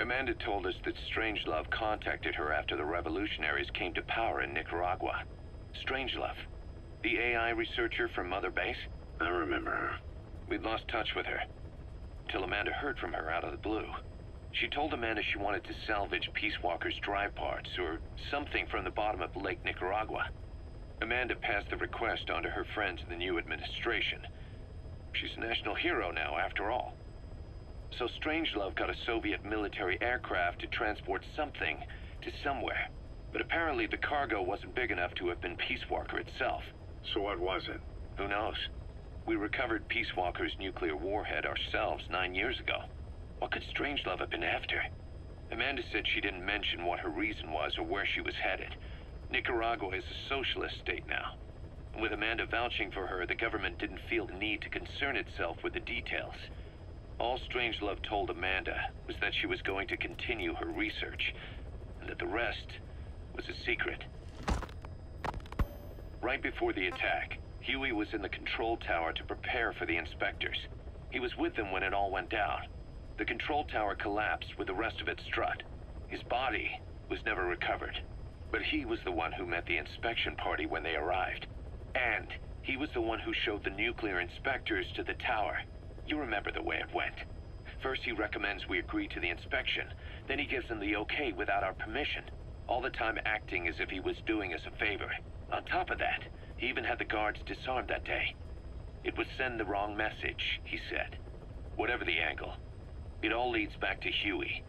Amanda told us that Strangelove contacted her after the revolutionaries came to power in Nicaragua. Strangelove, the AI researcher from Mother Base? I remember her. We'd lost touch with her, till Amanda heard from her out of the blue. She told Amanda she wanted to salvage Peace Walker's drive parts, or something from the bottom of Lake Nicaragua. Amanda passed the request on to her friends in the new administration. She's a national hero now, after all. So Strangelove got a Soviet military aircraft to transport something to somewhere. But apparently the cargo wasn't big enough to have been Peace Walker itself. So what was it? Who knows? We recovered Peace Walker's nuclear warhead ourselves 9 years ago. What could Strangelove have been after? Amanda said she didn't mention what her reason was or where she was headed. Nicaragua is a socialist state now. And with Amanda vouching for her, the government didn't feel the need to concern itself with the details. All Strangelove told Amanda was that she was going to continue her research, and that the rest was a secret. Right before the attack, Huey was in the control tower to prepare for the inspectors. He was with them when it all went down. The control tower collapsed with the rest of its strut. His body was never recovered. But he was the one who met the inspection party when they arrived. And he was the one who showed the nuclear inspectors to the tower. You remember the way it went. First he recommends we agree to the inspection, then he gives them the okay without our permission, all the time acting as if he was doing us a favor. On top of that, he even had the guards disarmed that day. It would send the wrong message, he said. Whatever the angle, it all leads back to Huey.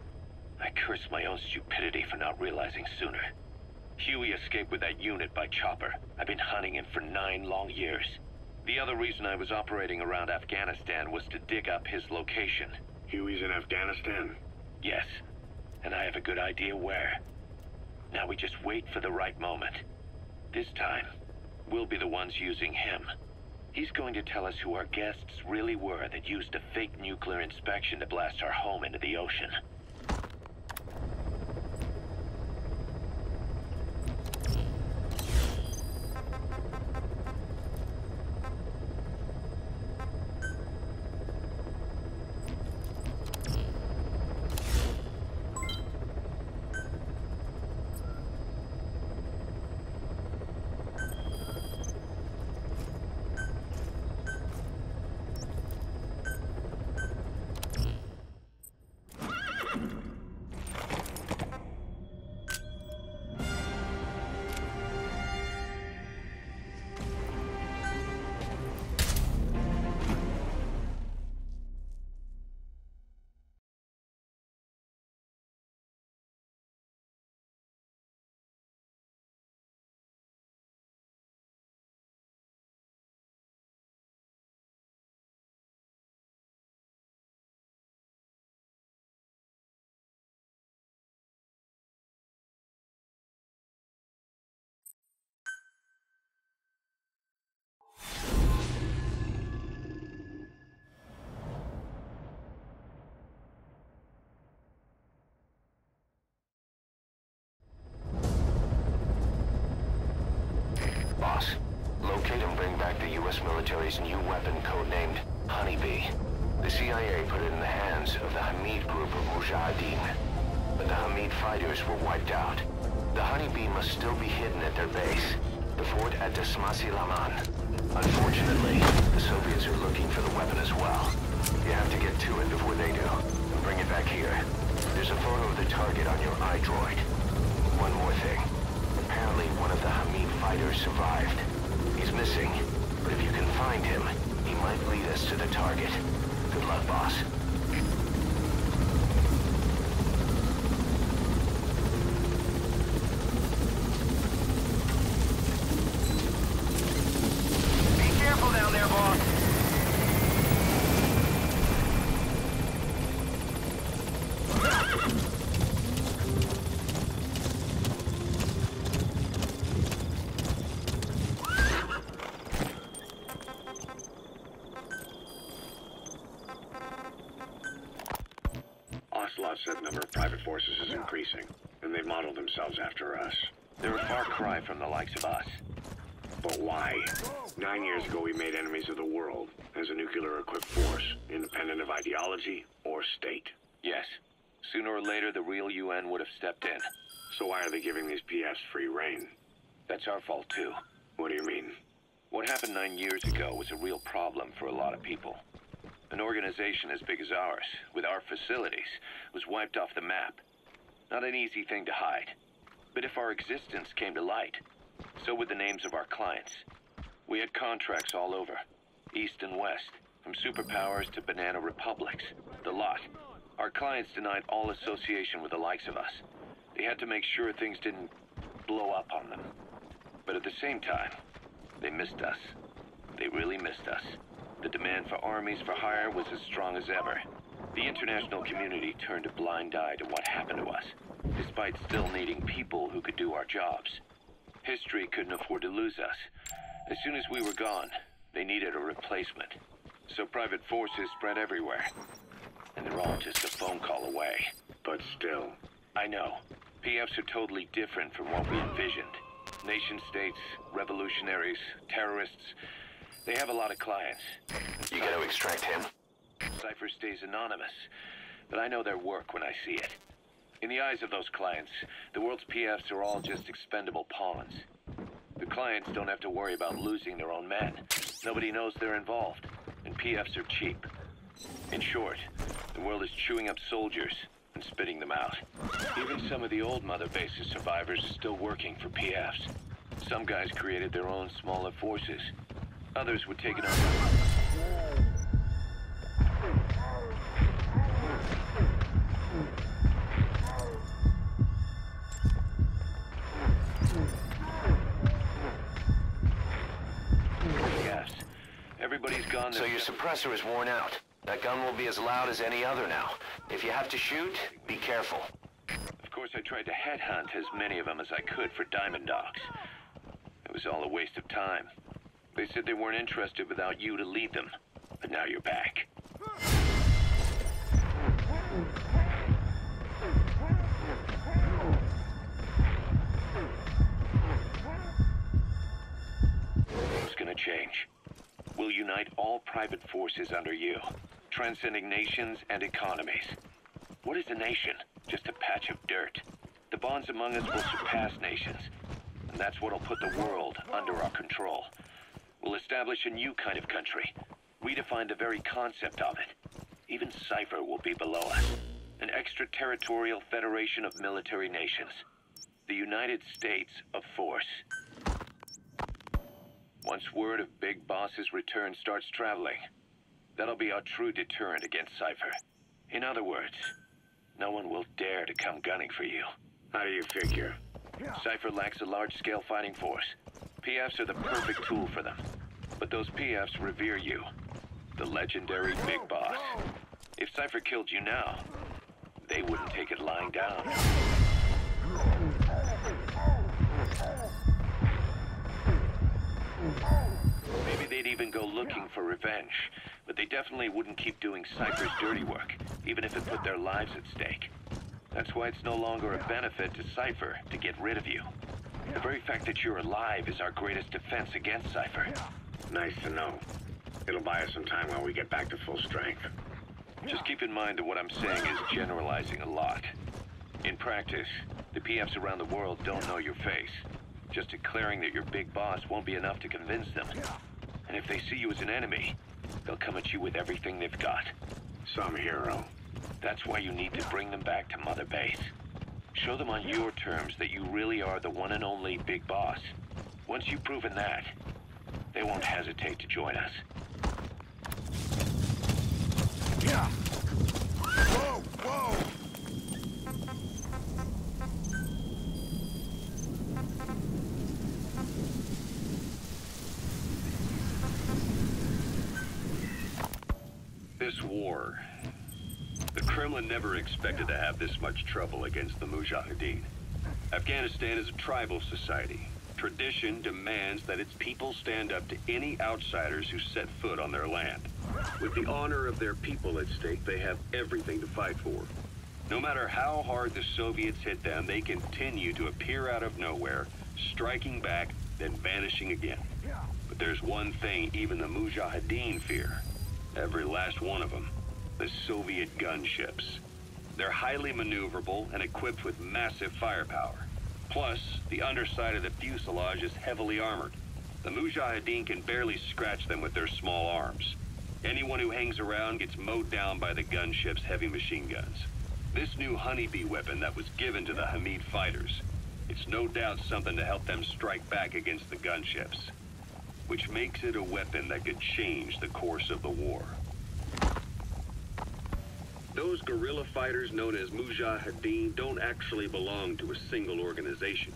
I curse my own stupidity for not realizing sooner. Huey escaped with that unit by chopper. I've been hunting him for 9 long years. The other reason I was operating around Afghanistan was to dig up his location. Huey's in Afghanistan? Yes, and I have a good idea where. Now we just wait for the right moment. This time, we'll be the ones using him. He's going to tell us who our guests really were that used a fake nuclear inspection to blast our home into the ocean. Boss, locate and bring back the U.S. military's new weapon codenamed Honeybee. The CIA put it in the hands of the Hamid group of Mujahideen, but the Hamid fighters were wiped out. The Honeybee must still be hidden at their base, the fort at Desmasi Laman. Unfortunately, the Soviets are looking for the weapon as well. You have to get to it before they do, and bring it back here. There's a photo of the target on your iDroid. One more thing. Apparently one of the Hamid fighters survived. He's missing, but if you can find him, he might lead us to the target. Good luck, boss. Be careful down there, boss. Ocelot said the number of private forces is increasing, and they've modeled themselves after us. They're a far cry from the likes of us. But why? 9 years ago we made enemies of the world as a nuclear-equipped force, independent of ideology or state. Yes, Sooner or later, the real UN would have stepped in. So why are they giving these PFs free reign? That's our fault, too. What do you mean? What happened 9 years ago was a real problem for a lot of people. An organization as big as ours, with our facilities, was wiped off the map. Not an easy thing to hide. But if our existence came to light, so would the names of our clients. We had contracts all over, east and west, from superpowers to banana republics, the lot. Our clients denied all association with the likes of us. They had to make sure things didn't blow up on them. But at the same time, they missed us. They really missed us. The demand for armies for hire was as strong as ever. The international community turned a blind eye to what happened to us, despite still needing people who could do our jobs. History couldn't afford to lose us. As soon as we were gone, they needed a replacement. So private forces spread everywhere. And they're all just a phone call away. But still. I know. PFs are totally different from what we envisioned. Nation-states, revolutionaries, terrorists. They have a lot of clients. You gotta extract him. Cypher stays anonymous, but I know their work when I see it. In the eyes of those clients, the world's PFs are all just expendable pawns. The clients don't have to worry about losing their own men. Nobody knows they're involved, and PFs are cheap. In short, the world is chewing up soldiers and spitting them out. Even some of the old Mother Base's survivors are still working for PFs. Some guys created their own smaller forces. Others were taken over. Yes. Everybody's gone. So your suppressor is worn out. That gun will be as loud as any other now. If you have to shoot, be careful. Of course, I tried to headhunt as many of them as I could for Diamond Dogs. It was all a waste of time. They said they weren't interested without you to lead them. But now you're back. It's gonna change. We'll unite all private forces under you, transcending nations and economies. What is a nation? Just a patch of dirt. The bonds among us will surpass nations, and that's what'll put the world under our control. We'll establish a new kind of country, redefine the very concept of it. Even Cypher will be below us, an extraterritorial federation of military nations. The United States of Force. Once word of Big Boss's return starts traveling, that'll be our true deterrent against Cypher. In other words, no one will dare to come gunning for you. How do you figure? Cypher lacks a large-scale fighting force. PFs are the perfect tool for them. But those PFs revere you, the legendary Big Boss. If Cypher killed you now, they wouldn't take it lying down. Maybe they'd even go looking for revenge, but they definitely wouldn't keep doing Cypher's dirty work, even if it put their lives at stake. That's why it's no longer a benefit to Cypher to get rid of you. The very fact that you're alive is our greatest defense against Cypher. Nice to know. It'll buy us some time while we get back to full strength. Just keep in mind that what I'm saying is generalizing a lot. In practice, the PFs around the world don't know your face. Just declaring that you're Big Boss won't be enough to convince them. And if they see you as an enemy, they'll come at you with everything they've got. Some hero. That's why you need to bring them back to Mother Base. Show them on your terms that you really are the one and only Big Boss. Once you've proven that, they won't hesitate to join us. Yeah. Whoa, whoa! This war, the Kremlin never expected to have this much trouble against the Mujahideen. Afghanistan is a tribal society. Tradition demands that its people stand up to any outsiders who set foot on their land. With the honor of their people at stake, they have everything to fight for. No matter how hard the Soviets hit them, they continue to appear out of nowhere, striking back, then vanishing again. But there's one thing even the Mujahideen fear. Every last one of them. The Soviet gunships. They're highly maneuverable and equipped with massive firepower. Plus, the underside of the fuselage is heavily armored. The Mujahideen can barely scratch them with their small arms. Anyone who hangs around gets mowed down by the gunship's heavy machine guns. This new Honeybee weapon that was given to the Hamid fighters, it's no doubt something to help them strike back against the gunships, which makes it a weapon that could change the course of the war. Those guerrilla fighters known as Mujahideen don't actually belong to a single organization.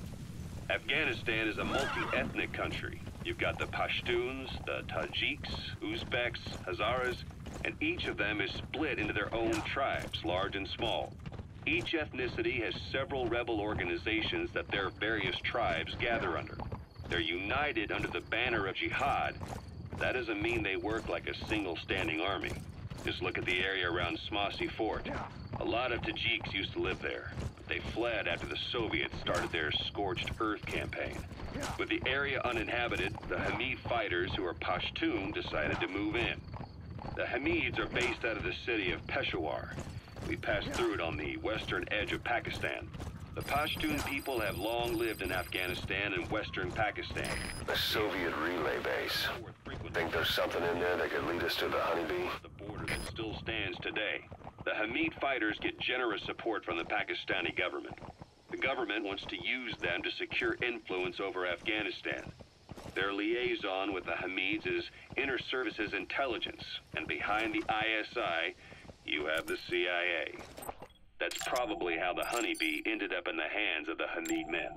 Afghanistan is a multi-ethnic country. You've got the Pashtuns, the Tajiks, Uzbeks, Hazaras, and each of them is split into their own tribes, large and small. Each ethnicity has several rebel organizations that their various tribes gather under. They're united under the banner of jihad. That doesn't mean they work like a single standing army. Just look at the area around Smasy Fort. A lot of Tajiks used to live there, but they fled after the Soviets started their Scorched Earth campaign. With the area uninhabited, the Hamid fighters, who are Pashtun, decided to move in. The Hamids are based out of the city of Peshawar. We passed through it on the western edge of Pakistan. The Pashtun people have long lived in Afghanistan and western Pakistan. A Soviet relay base. Think there's something in there that could lead us to the Honeybee? The border that still stands today. The Hamid fighters get generous support from the Pakistani government. The government wants to use them to secure influence over Afghanistan. Their liaison with the Hamids is Inter-Services Intelligence, and behind the ISI, you have the CIA. That's probably how the Honeybee ended up in the hands of the Hamid men.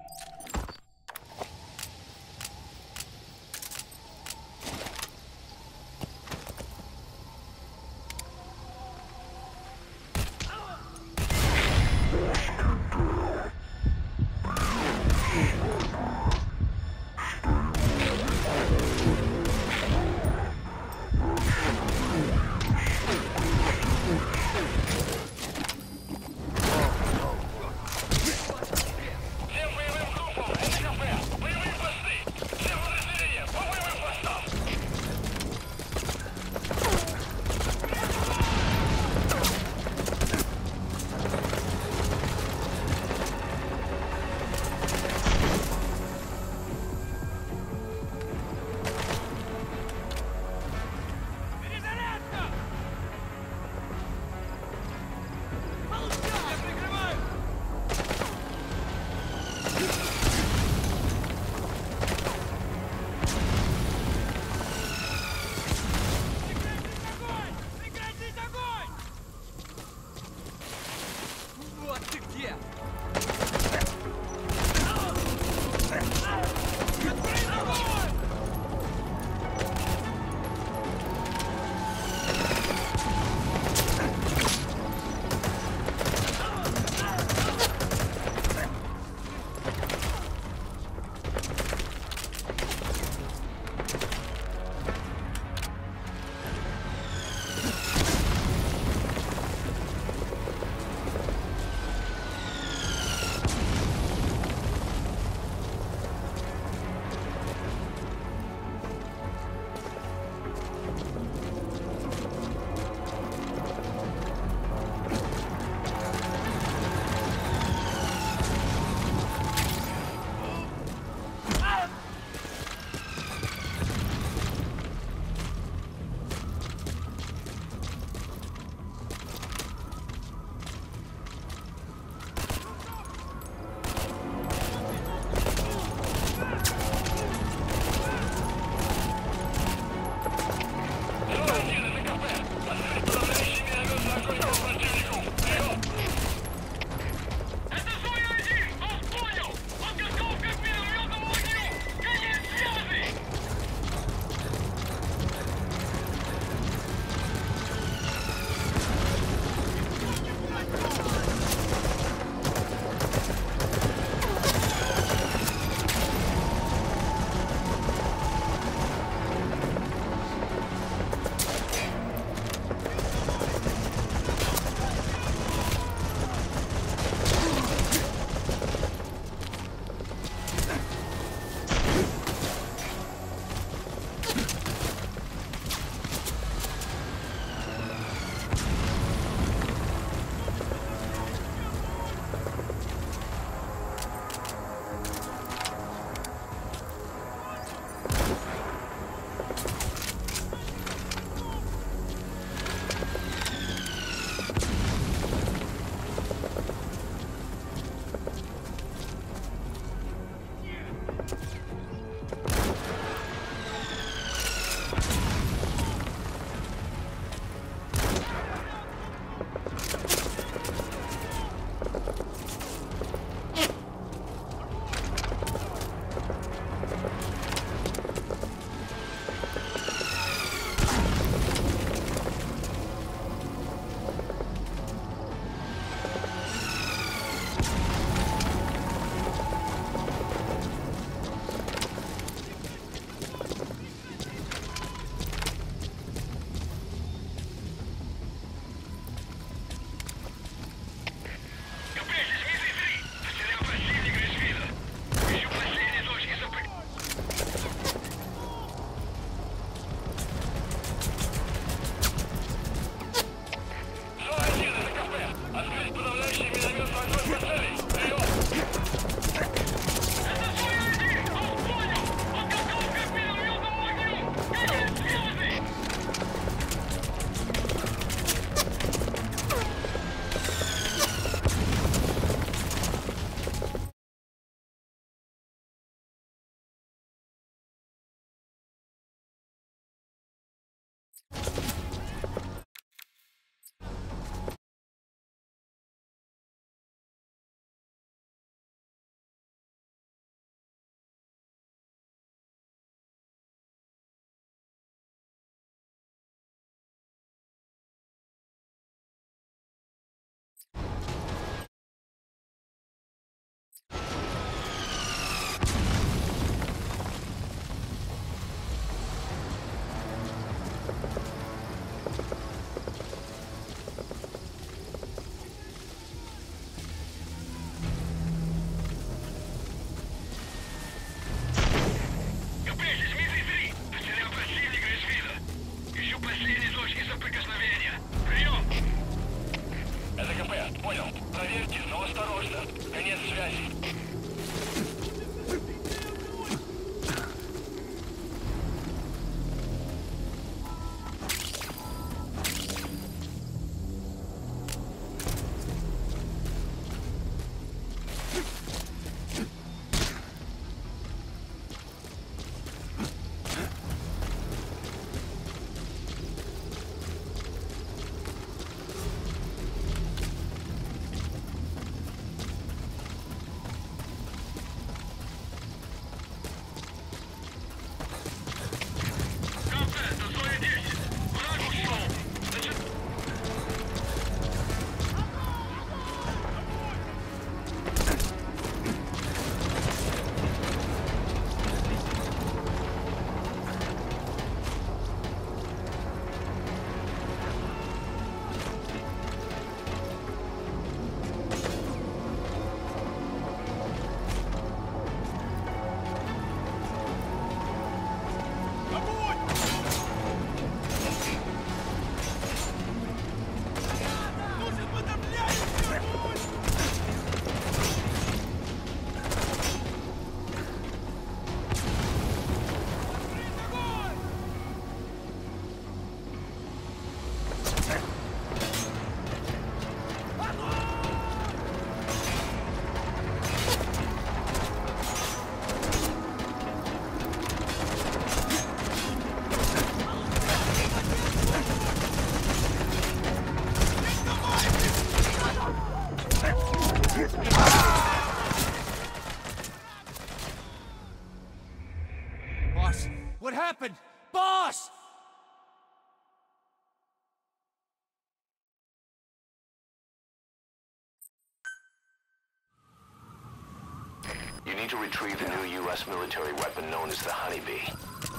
need to retrieve the new U.S. military weapon known as the Honeybee.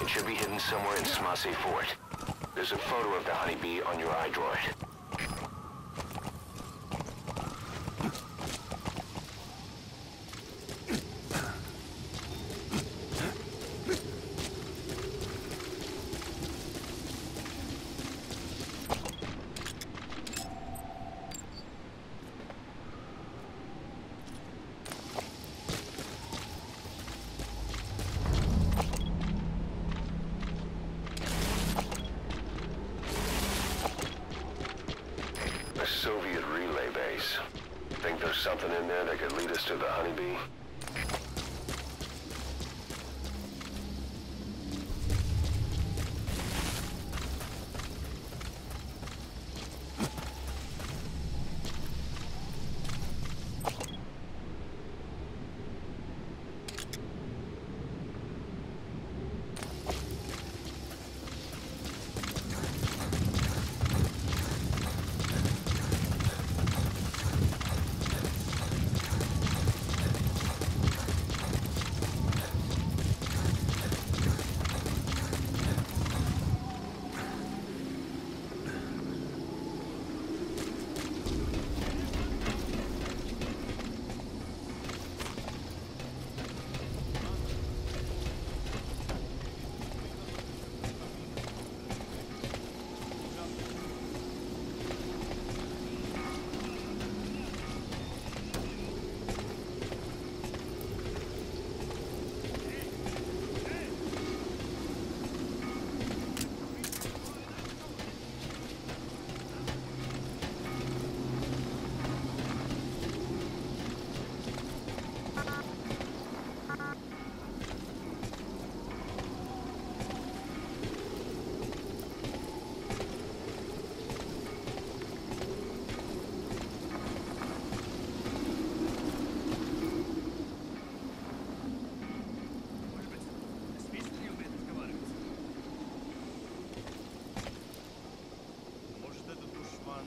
It should be hidden somewhere in Smasei Fort. There's a photo of the Honeybee on your iDroid. Soviet relay base. Think there's something in there that could lead us to the Honeybee? Может, это душман